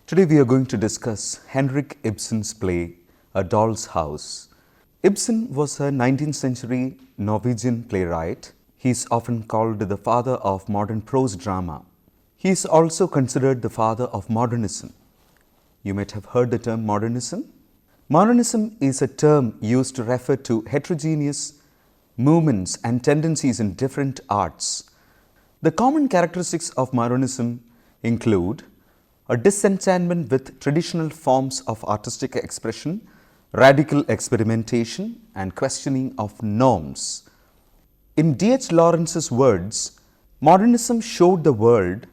Today we are going to discuss Henrik Ibsen's play, A Doll's House. Ibsen was a 19th century Norwegian playwright. He is often called the father of modern prose drama. He is also considered the father of modernism. You might have heard the term modernism. Modernism is a term used to refer to heterogeneous movements and tendencies in different arts. The common characteristics of modernism include a disenchantment with traditional forms of artistic expression, radical experimentation, and questioning of norms. In D.H. Lawrence's words, modernism showed the world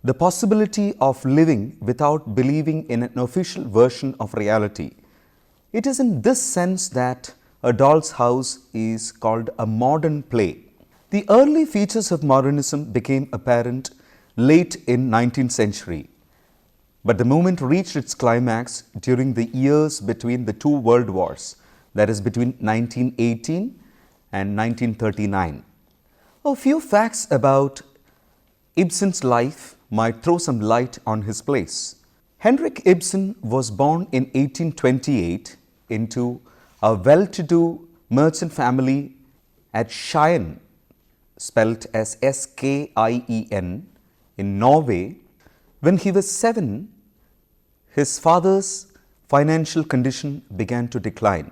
the possibility of living without believing in an official version of reality. It is in this sense that A Doll's House is called a modern play. The early features of modernism became apparent late in 19th century. But the movement reached its climax during the years between the two world wars, that is between 1918 and 1939. A few facts about Ibsen's life might throw some light on his place. Henrik Ibsen was born in 1828 into a well-to-do merchant family at Skien, spelt as S-K-I-E-N, in Norway. When he was 7, his father's financial condition began to decline.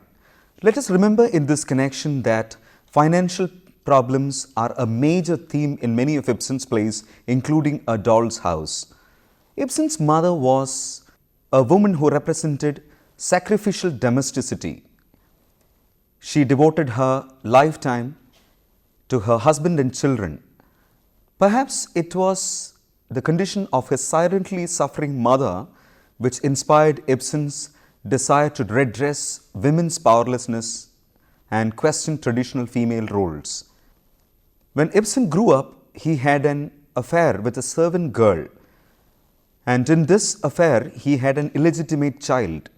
Let us remember in this connection that financial problems are a major theme in many of Ibsen's plays, including A Doll's House. Ibsen's mother was a woman who represented sacrificial domesticity. She devoted her lifetime to her husband and children. Perhaps it was the condition of his silently suffering mother which inspired Ibsen's desire to redress women's powerlessness and question traditional female roles. When Ibsen grew up, he had an affair with a servant girl, and in this affair he had an illegitimate child.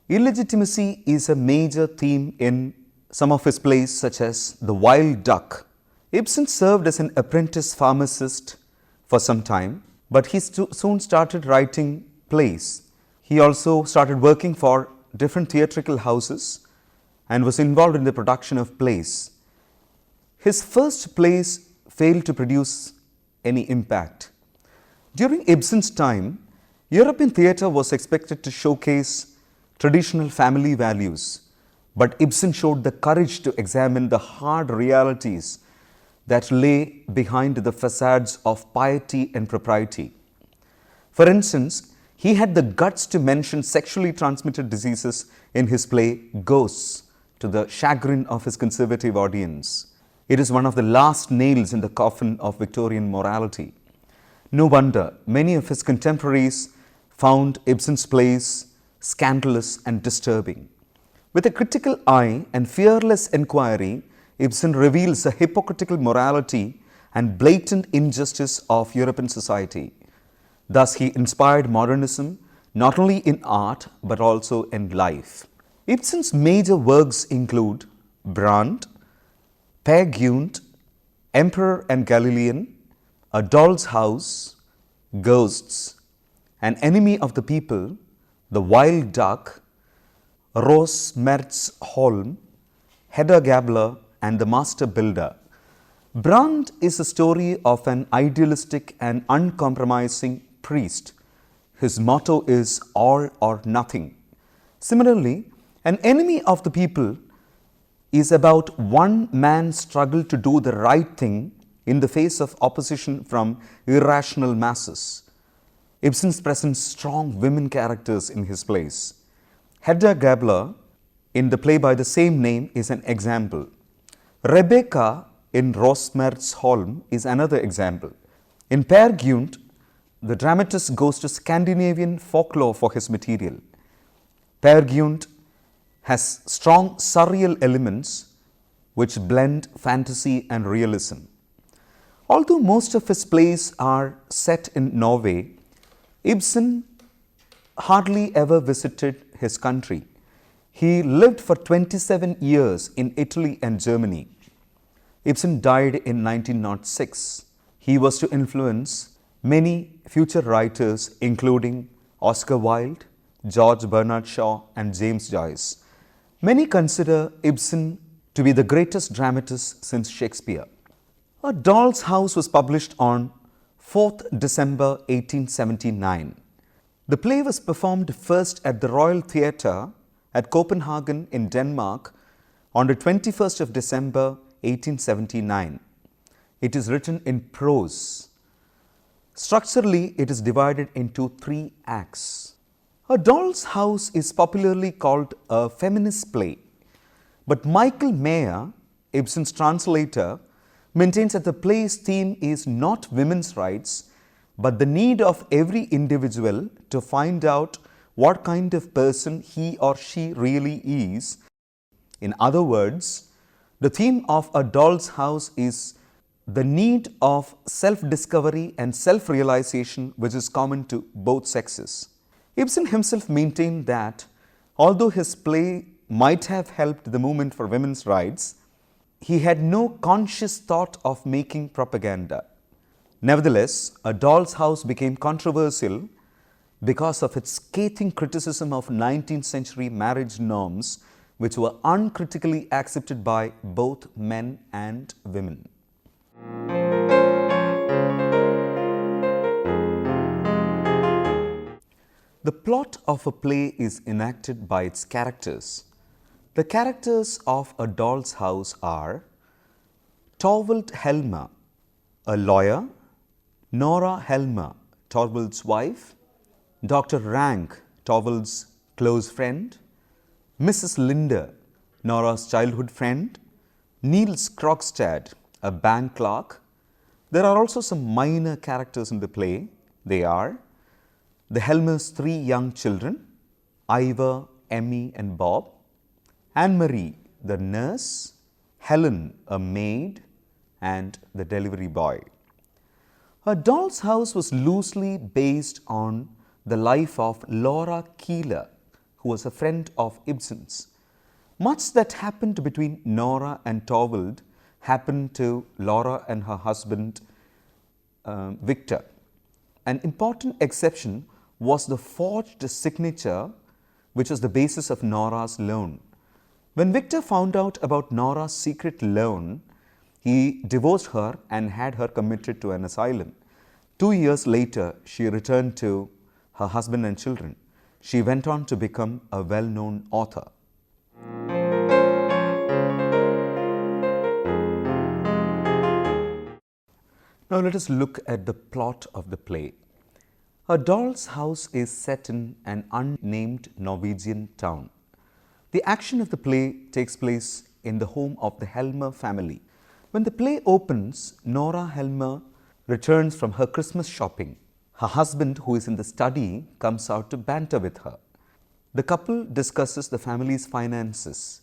Illegitimacy is a major theme in some of his plays, such as The Wild Duck. Ibsen served as an apprentice pharmacist for some time, but he soon started writing plays. He also started working for different theatrical houses and was involved in the production of plays. His first plays failed to produce any impact. During Ibsen's time, European theatre was expected to showcase traditional family values, but Ibsen showed the courage to examine the hard realities that lay behind the facades of piety and propriety. For instance, he had the guts to mention sexually transmitted diseases in his play Ghosts, to the chagrin of his conservative audience. It is one of the last nails in the coffin of Victorian morality. No wonder many of his contemporaries found Ibsen's plays scandalous and disturbing. With a critical eye and fearless inquiry, Ibsen reveals the hypocritical morality and blatant injustice of European society. Thus, he inspired modernism not only in art but also in life. Ibsen's major works include Brand, Peer Gynt, Emperor and Galilean, A Doll's House, Ghosts, An Enemy of the People, The Wild Duck, Rosmersholm, Hedda Gabler, and The Master Builder. Brand is a story of an idealistic and uncompromising priest. His motto is all or nothing. Similarly, An Enemy of the People is about one man's struggle to do the right thing in the face of opposition from irrational masses. Ibsen presents strong women characters in his plays. Hedda Gabler in the play by the same name is an example. Rebecca in Rosmersholm is another example. In Peer Gynt, the dramatist goes to Scandinavian folklore for his material. Peer Gynt has strong surreal elements which blend fantasy and realism. Although most of his plays are set in Norway, Ibsen hardly ever visited his country. He lived for 27 years in Italy and Germany. Ibsen died in 1906. He was to influence many future writers, including Oscar Wilde, George Bernard Shaw, and James Joyce. Many consider Ibsen to be the greatest dramatist since Shakespeare. A Doll's House was published on 4th December 1879. The play was performed first at the Royal Theatre at Copenhagen in Denmark on the 21st of December 1879. It is written in prose. Structurally, it is divided into 3 acts. A Doll's House is popularly called a feminist play, but Michael Mayer, Ibsen's translator, maintains that the play's theme is not women's rights, but the need of every individual to find out what kind of person he or she really is. In other words, the theme of A Doll's House is the need of self-discovery and self-realization, which is common to both sexes. Ibsen himself maintained that although his play might have helped the movement for women's rights, he had no conscious thought of making propaganda. Nevertheless, A Doll's House became controversial because of its scathing criticism of 19th century marriage norms, which were uncritically accepted by both men and women. The plot of a play is enacted by its characters. The characters of A Doll's House are Torvald Helmer, a lawyer; Nora Helmer, Torvald's wife; Dr. Rank, Torvald's close friend; Mrs. Linder, Nora's childhood friend; Niels Krogstad, a bank clerk. There are also some minor characters in the play. They are the Helmer's 3 young children, Ivor, Emmy, and Bob; Anne-Marie, the nurse; Helen, a maid; and the delivery boy. A Doll's House was loosely based on the life of Laura Keeler, who was a friend of Ibsen's. Much that happened between Nora and Torvald happened to Laura and her husband Victor. An important exception was the forged signature, which was the basis of Nora's loan. When Victor found out about Nora's secret loan, he divorced her and had her committed to an asylum. 2 years later, she returned to her husband and children. She went on to become a well-known author. Now let us look at the plot of the play. A Doll's House is set in an unnamed Norwegian town. The action of the play takes place in the home of the Helmer family. When the play opens, Nora Helmer returns from her Christmas shopping. Her husband, who is in the study, comes out to banter with her. The couple discusses the family's finances.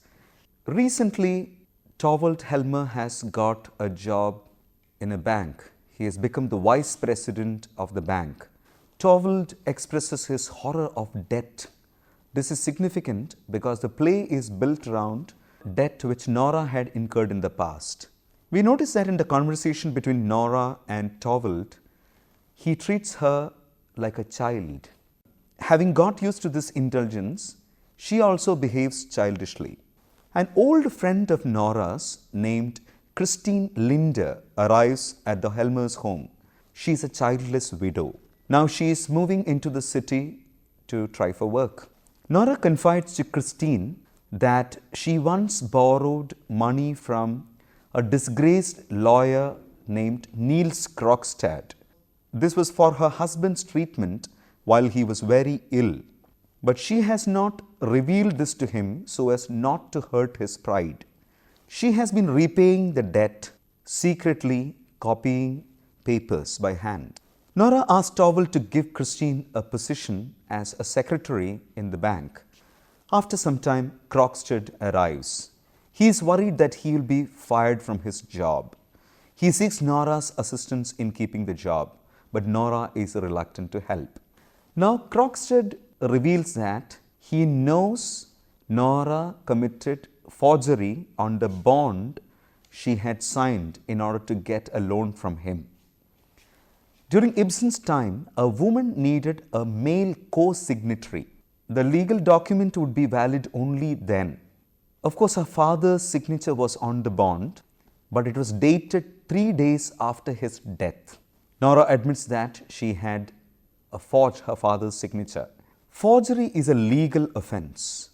Recently, Torvald Helmer has got a job in a bank. He has become the vice president of the bank. Torvald expresses his horror of debt. This is significant because the play is built around debt which Nora had incurred in the past. We notice that in the conversation between Nora and Torvald, he treats her like a child. Having got used to this indulgence, she also behaves childishly. An old friend of Nora's named Christine Linder arrives at the Helmer's home. She is a childless widow. Now she is moving into the city to try for work. Nora confides to Christine that she once borrowed money from a disgraced lawyer named Niels Krogstad. This was for her husband's treatment while he was very ill. But she has not revealed this to him so as not to hurt his pride. She has been repaying the debt, secretly copying papers by hand. Nora asked Torvald to give Christine a position as a secretary in the bank. After some time, Krogstad arrives. He is worried that he will be fired from his job. He seeks Nora's assistance in keeping the job, but Nora is reluctant to help. Now Krogstad reveals that he knows Nora committed forgery on the bond she had signed in order to get a loan from him. During Ibsen's time, a woman needed a male co-signatory. The legal document would be valid only then. Of course, her father's signature was on the bond, but it was dated 3 days after his death. Nora admits that she had forged her father's signature. Forgery is a legal offense.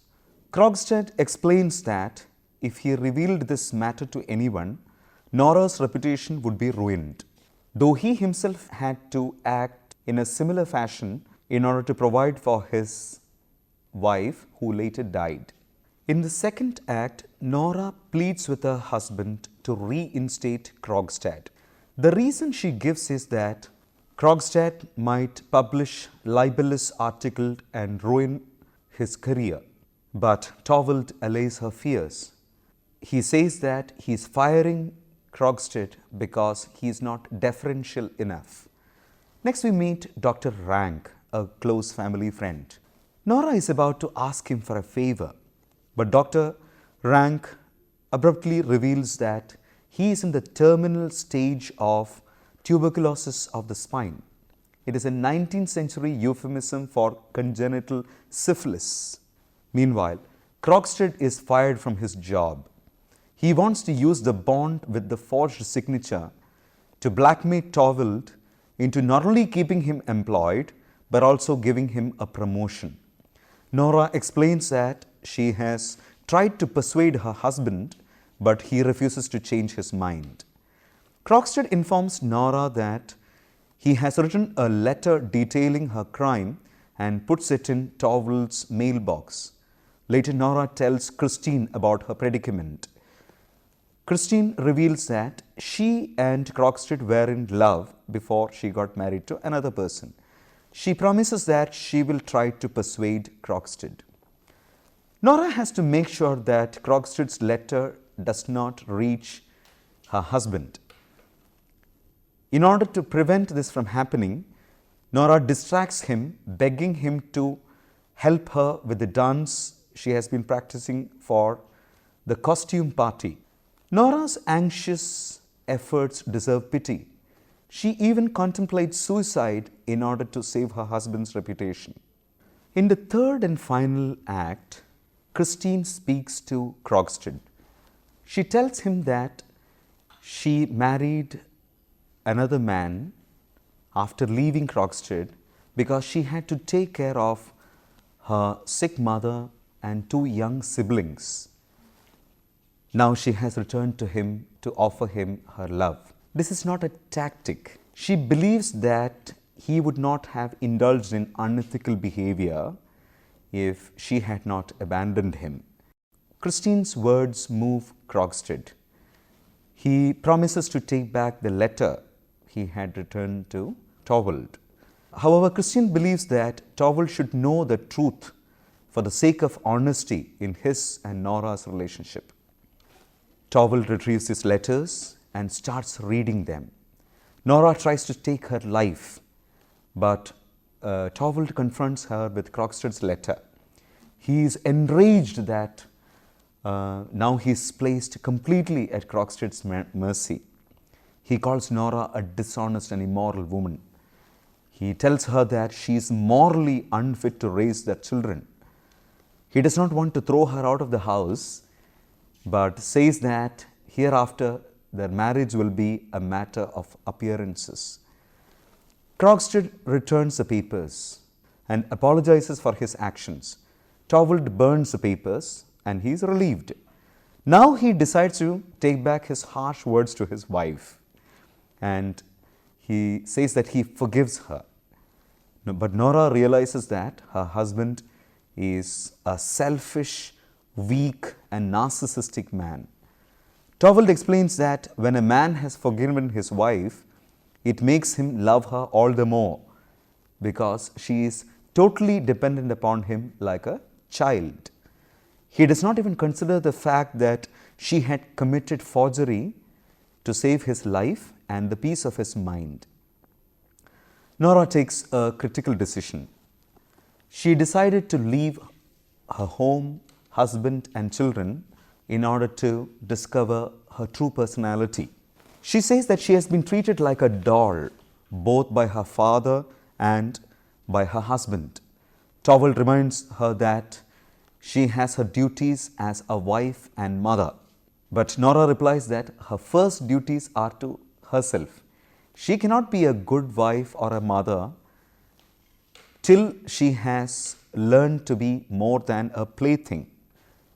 Krogstad explains that if he revealed this matter to anyone, Nora's reputation would be ruined, though he himself had to act in a similar fashion in order to provide for his wife, who later died. In the second act, Nora pleads with her husband to reinstate Krogstad. The reason she gives is that Krogstad might publish libelous articles and ruin his career. But Torvald allays her fears. He says that he is firing Krogstad because he is not deferential enough. Next we meet Dr. Rank, a close family friend. Nora is about to ask him for a favor, but Dr. Rank abruptly reveals that he is in the terminal stage of tuberculosis of the spine. It is a 19th century euphemism for congenital syphilis. Meanwhile, Krogstad is fired from his job. He wants to use the bond with the forged signature to blackmail Torvald into not only keeping him employed, but also giving him a promotion. Nora explains that she has tried to persuade her husband, but he refuses to change his mind. Krogstad informs Nora that he has written a letter detailing her crime and puts it in Torvald's mailbox. Later, Nora tells Christine about her predicament. Christine reveals that she and Krogstad were in love before she got married to another person. She promises that she will try to persuade Krogstad. Nora has to make sure that Krogstad's letter does not reach her husband. In order to prevent this from happening, Nora distracts him, begging him to help her with the dance she has been practicing for the costume party. Nora's anxious efforts deserve pity. She even contemplates suicide in order to save her husband's reputation. In the third and final act, Christine speaks to Krogstad. She tells him that she married another man after leaving Krogstad because she had to take care of her sick mother and 2 young siblings. Now she has returned to him to offer him her love. This is not a tactic. She believes that he would not have indulged in unethical behavior if she had not abandoned him. Christine's words move Krogstad. He promises to take back the letter he had returned to Torvald. However, Christine believes that Torvald should know the truth for the sake of honesty in his and Nora's relationship. Torvald retrieves his letters and starts reading them. Nora tries to take her life, but Torvald confronts her with Krogstad's letter. He is enraged that now he is placed completely at Krogstad's mercy. He calls Nora a dishonest and immoral woman. He tells her that she is morally unfit to raise their children. He does not want to throw her out of the house, but says that hereafter their marriage will be a matter of appearances. Krogstad returns the papers and apologizes for his actions. Torvald burns the papers and he is relieved. Now he decides to take back his harsh words to his wife, and he says that he forgives her. But Nora realizes that her husband is a selfish, weak and narcissistic man. Torvald explains that when a man has forgiven his wife, it makes him love her all the more because she is totally dependent upon him like a child. He does not even consider the fact that she had committed forgery to save his life and the peace of his mind. Nora takes a critical decision. She decided to leave her home, husband and children in order to discover her true personality. She says that she has been treated like a doll both by her father and by her husband. Torvald reminds her that she has her duties as a wife and mother. But Nora replies that her first duties are to herself. She cannot be a good wife or a mother till she has learned to be more than a plaything.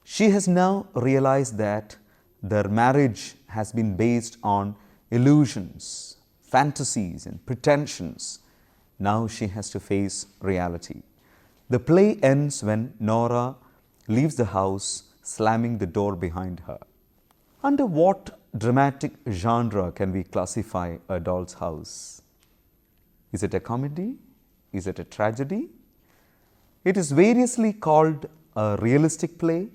She has now realized that their marriage has been based on illusions, fantasies, and pretensions. Now she has to face reality. The play ends when Nora leaves the house, slamming the door behind her. Under what dramatic genre can we classify A Doll's House? Is it a comedy? Is it a tragedy? It is variously called a realistic play,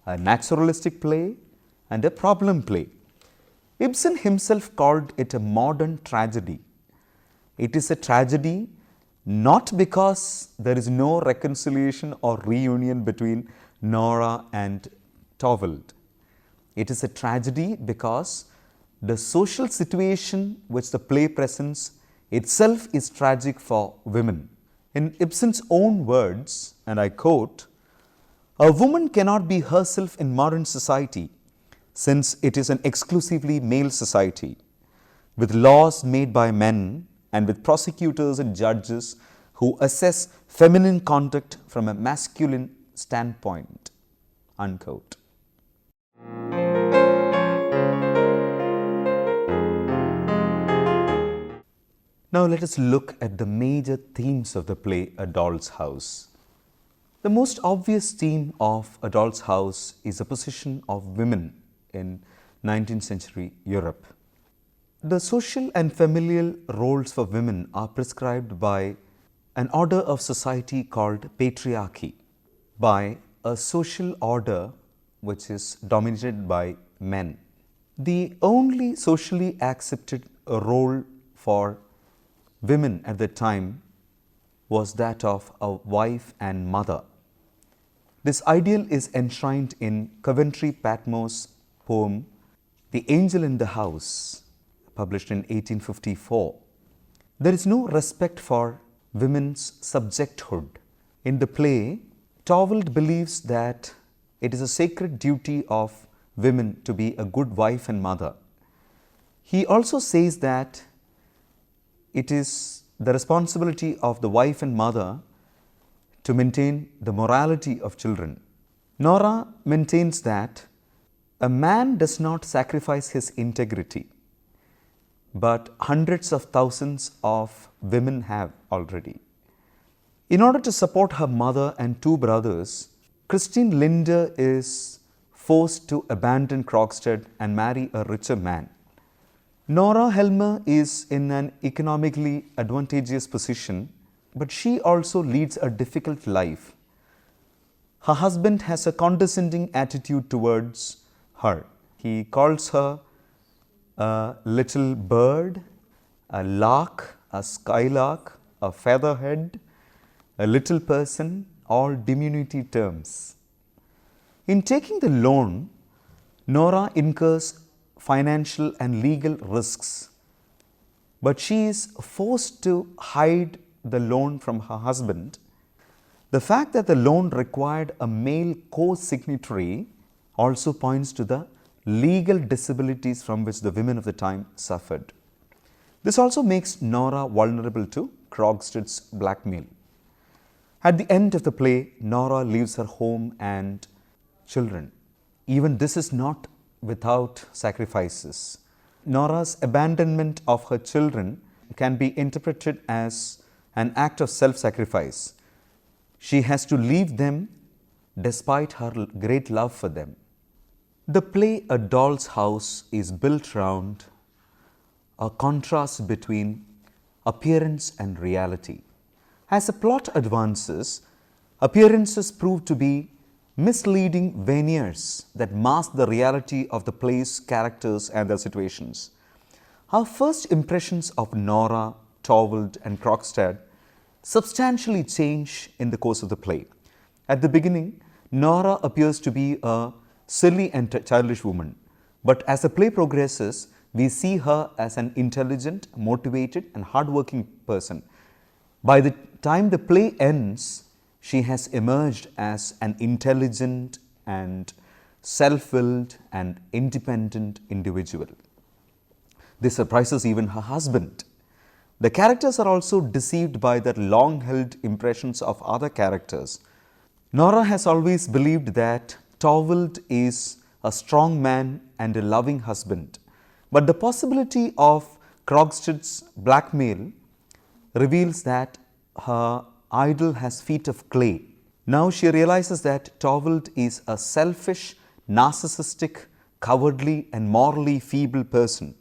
a naturalistic play, and a problem play. Ibsen himself called it a modern tragedy. It is a tragedy not because there is no reconciliation or reunion between Nora and Torvald. It is a tragedy because the social situation which the play presents itself is tragic for women. In Ibsen's own words, and I quote, "A woman cannot be herself in modern society since it is an exclusively male society, with laws made by men and with prosecutors and judges who assess feminine conduct from a masculine standpoint." Unquote. Now let us look at the major themes of the play A Doll's House. The most obvious theme of A Doll's House is the position of women in 19th century Europe. The social and familial roles for women are prescribed by an order of society called patriarchy, by a social order which is dominated by men. The only socially accepted role for women at the time was that of a wife and mother. This ideal is enshrined in Coventry Patmore's poem The Angel in the House, published in 1854. There is no respect for women's subjecthood. In the play, Torvald believes that it is a sacred duty of women to be a good wife and mother. He also says that it is the responsibility of the wife and mother to maintain the morality of children. Nora maintains that a man does not sacrifice his integrity, but hundreds of thousands of women have already. In order to support her mother and two brothers, Christine Linder is forced to abandon Krogstad and marry a richer man. Nora Helmer is in an economically advantageous position, but she also leads a difficult life. Her husband has a condescending attitude towards her. He calls her a little bird, a lark, a skylark, a featherhead, a little person, all diminutive terms. In taking the loan, Nora incurs financial and legal risks, but she is forced to hide the loan from her husband. The fact that the loan required a male co-signatory also points to the legal disabilities from which the women of the time suffered. This also makes Nora vulnerable to Krogstad's blackmail. At the end of the play, Nora leaves her home and children. Even this is not without sacrifices. Nora's abandonment of her children can be interpreted as an act of self-sacrifice. She has to leave them despite her great love for them. The play A Doll's House is built around a contrast between appearance and reality. As the plot advances, appearances prove to be misleading veneers that mask the reality of the play's characters and their situations. Our first impressions of Nora, Torvald, and Krogstad substantially change in the course of the play. At the beginning, Nora appears to be a silly and childish woman, but as the play progresses, we see her as an intelligent, motivated, and hardworking person. By the time the play ends, she has emerged as an intelligent and self-willed and independent individual. This surprises even her husband. The characters are also deceived by their long-held impressions of other characters. Nora has always believed that Torvald is a strong man and a loving husband. But the possibility of Krogstad's blackmail reveals that her idol has feet of clay. Now she realizes that Torvald is a selfish, narcissistic, cowardly, and morally feeble person.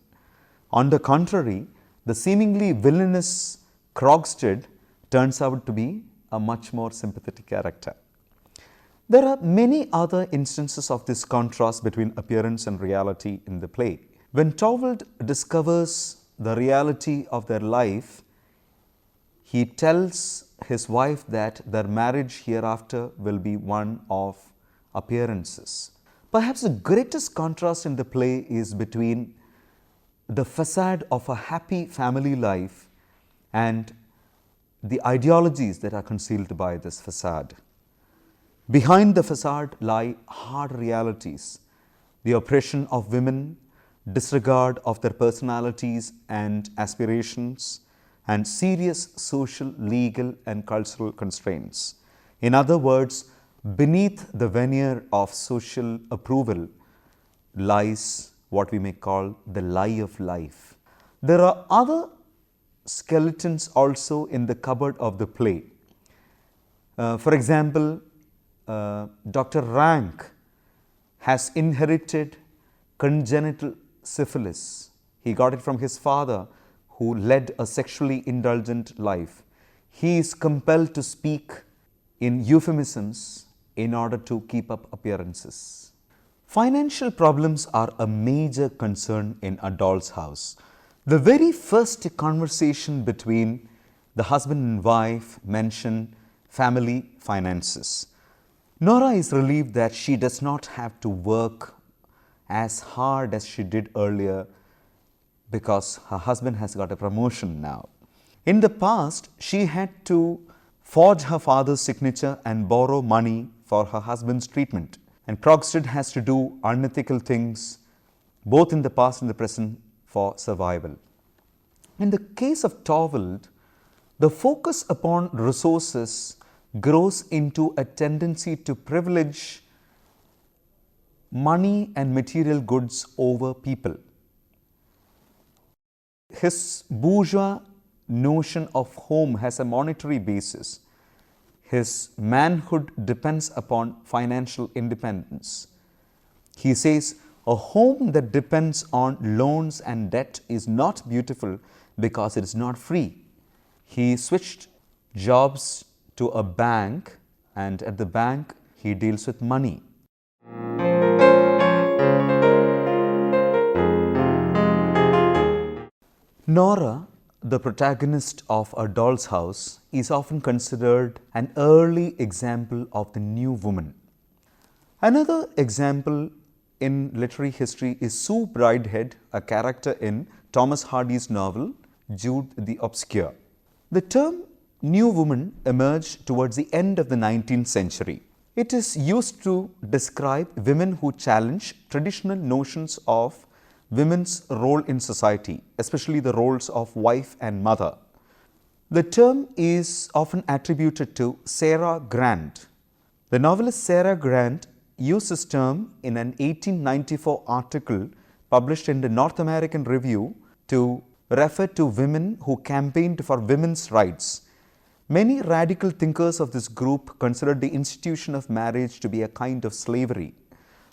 On the contrary, the seemingly villainous Krogstad turns out to be a much more sympathetic character. There are many other instances of this contrast between appearance and reality in the play. When Torvald discovers the reality of their life, he tells his wife that their marriage hereafter will be one of appearances. Perhaps the greatest contrast in the play is between the facade of a happy family life and the ideologies that are concealed by this facade. Behind the facade lie hard realities: the oppression of women, disregard of their personalities and aspirations, and serious social, legal, and cultural constraints. In other words, beneath the veneer of social approval lies what we may call the lie of life. There are other skeletons also in the cupboard of the play. For example, Dr. Rank has inherited congenital syphilis. He got it from his father, who led a sexually indulgent life. He is compelled to speak in euphemisms in order to keep up appearances. Financial problems are a major concern in A Doll's House. The very first conversation between the husband and wife mention family finances. Nora is relieved that she does not have to work as hard as she did earlier because her husband has got a promotion now. In the past, she had to forge her father's signature and borrow money for her husband's treatment. And Krogstad has to do unethical things both in the past and the present for survival. In the case of Torvald, the focus upon resources grows into a tendency to privilege money and material goods over people. His bourgeois notion of home has a monetary basis. His manhood depends upon financial independence. He says, a home that depends on loans and debt is not beautiful because it is not free. He switched jobs to a bank, and at the bank he deals with money. Nora, the protagonist of A Doll's House, is often considered an early example of the new woman. Another example in literary history is Sue Bridehead, a character in Thomas Hardy's novel Jude the Obscure. The term new woman emerged towards the end of the 19th century. It is used to describe women who challenge traditional notions of women's role in society, especially the roles of wife and mother. The term is often attributed to Sarah Grant. The novelist Sarah Grant used this term in an 1894 article published in the North American Review to refer to women who campaigned for women's rights. Many radical thinkers of this group considered the institution of marriage to be a kind of slavery.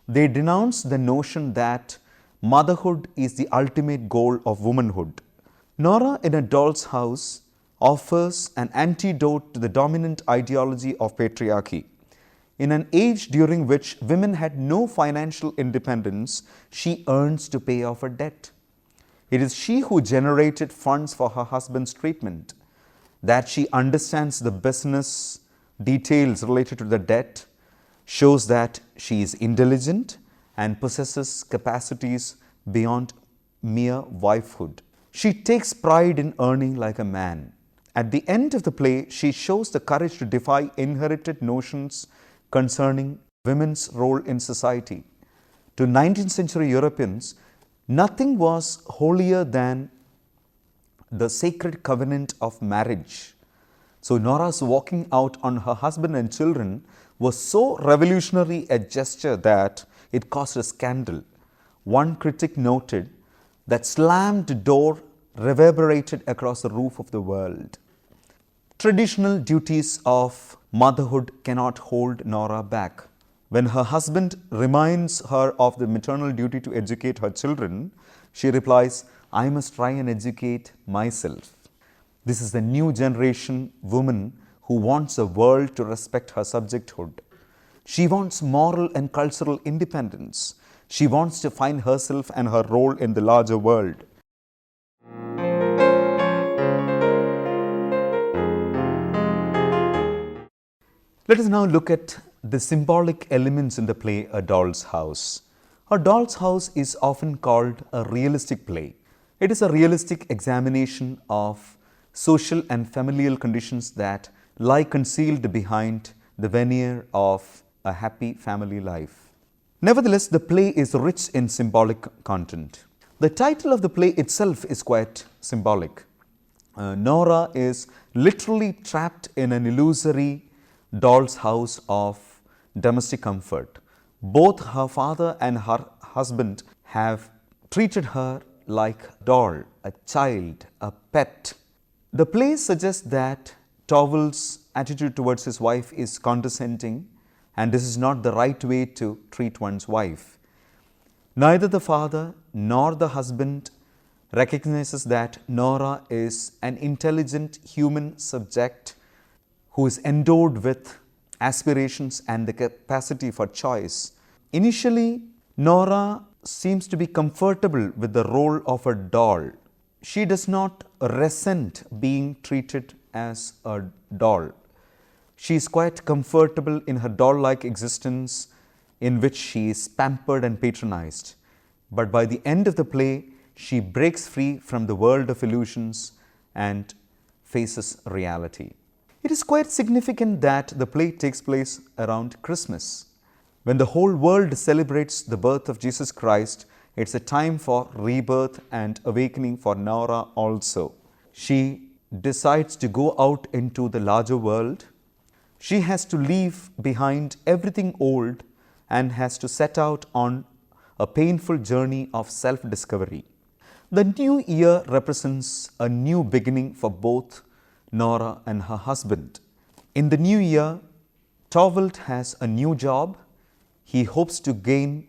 They denounced the notion that motherhood is the ultimate goal of womanhood. Nora in A Doll's House offers an antidote to the dominant ideology of patriarchy. In an age during which women had no financial independence, she earns to pay off her debt. It is she who generated funds for her husband's treatment. That she understands the business details related to the debt shows that she is intelligent and possesses capacities beyond mere wifehood. She takes pride in earning like a man. At the end of the play, she shows the courage to defy inherited notions concerning women's role in society. To 19th century Europeans, nothing was holier than the sacred covenant of marriage. So Nora's walking out on her husband and children was so revolutionary a gesture that it caused a scandal. One critic noted that slammed door reverberated across the roof of the world. Traditional duties of motherhood cannot hold Nora back. When her husband reminds her of the maternal duty to educate her children, she replies, "I must try and educate myself." This is the new generation woman who wants the world to respect her subjecthood. She wants moral and cultural independence. She wants to find herself and her role in the larger world. Let us now look at the symbolic elements in the play A Doll's House. A Doll's House is often called a realistic play. It is a realistic examination of social and familial conditions that lie concealed behind the veneer of a happy family life. Nevertheless, the play is rich in symbolic content. The title of the play itself is quite symbolic. Nora is literally trapped in an illusory doll's house of domestic comfort. Both her father and her husband have treated her like a doll, a child, a pet. The play suggests that Towel's attitude towards his wife is condescending, and this is not the right way to treat one's wife. Neither the father nor the husband recognizes that Nora is an intelligent human subject who is endowed with aspirations and the capacity for choice. Initially, Nora seems to be comfortable with the role of a doll. She does not resent being treated as a doll. She is quite comfortable in her doll-like existence in which she is pampered and patronized. But by the end of the play, she breaks free from the world of illusions and faces reality. It is quite significant that the play takes place around Christmas. When the whole world celebrates the birth of Jesus Christ, it's a time for rebirth and awakening for Nora also. She decides to go out into the larger world. She has to leave behind everything old and has to set out on a painful journey of self-discovery. The new year represents a new beginning for both Nora and her husband. In the new year, Towel has a new job. He hopes to gain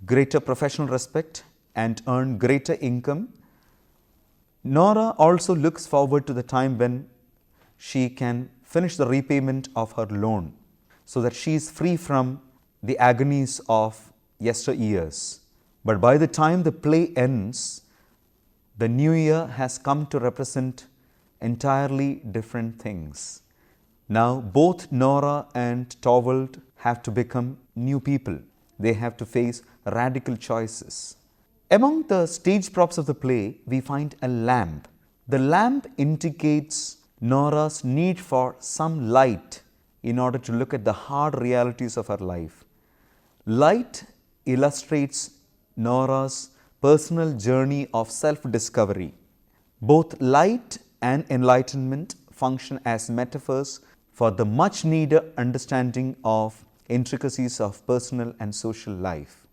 greater professional respect and earn greater income. Nora also looks forward to the time when she can finish the repayment of her loan so that she is free from the agonies of yesteryears. But by the time the play ends, the new year has come to represent entirely different things. Now both Nora and Towel have to become new people. They have to face radical choices. Among the stage props of the play, we find a lamp. The lamp indicates Nora's need for some light in order to look at the hard realities of her life. Light illustrates Nora's personal journey of self-discovery. Both light and enlightenment function as metaphors for the much needed understanding of intricacies of personal and social life.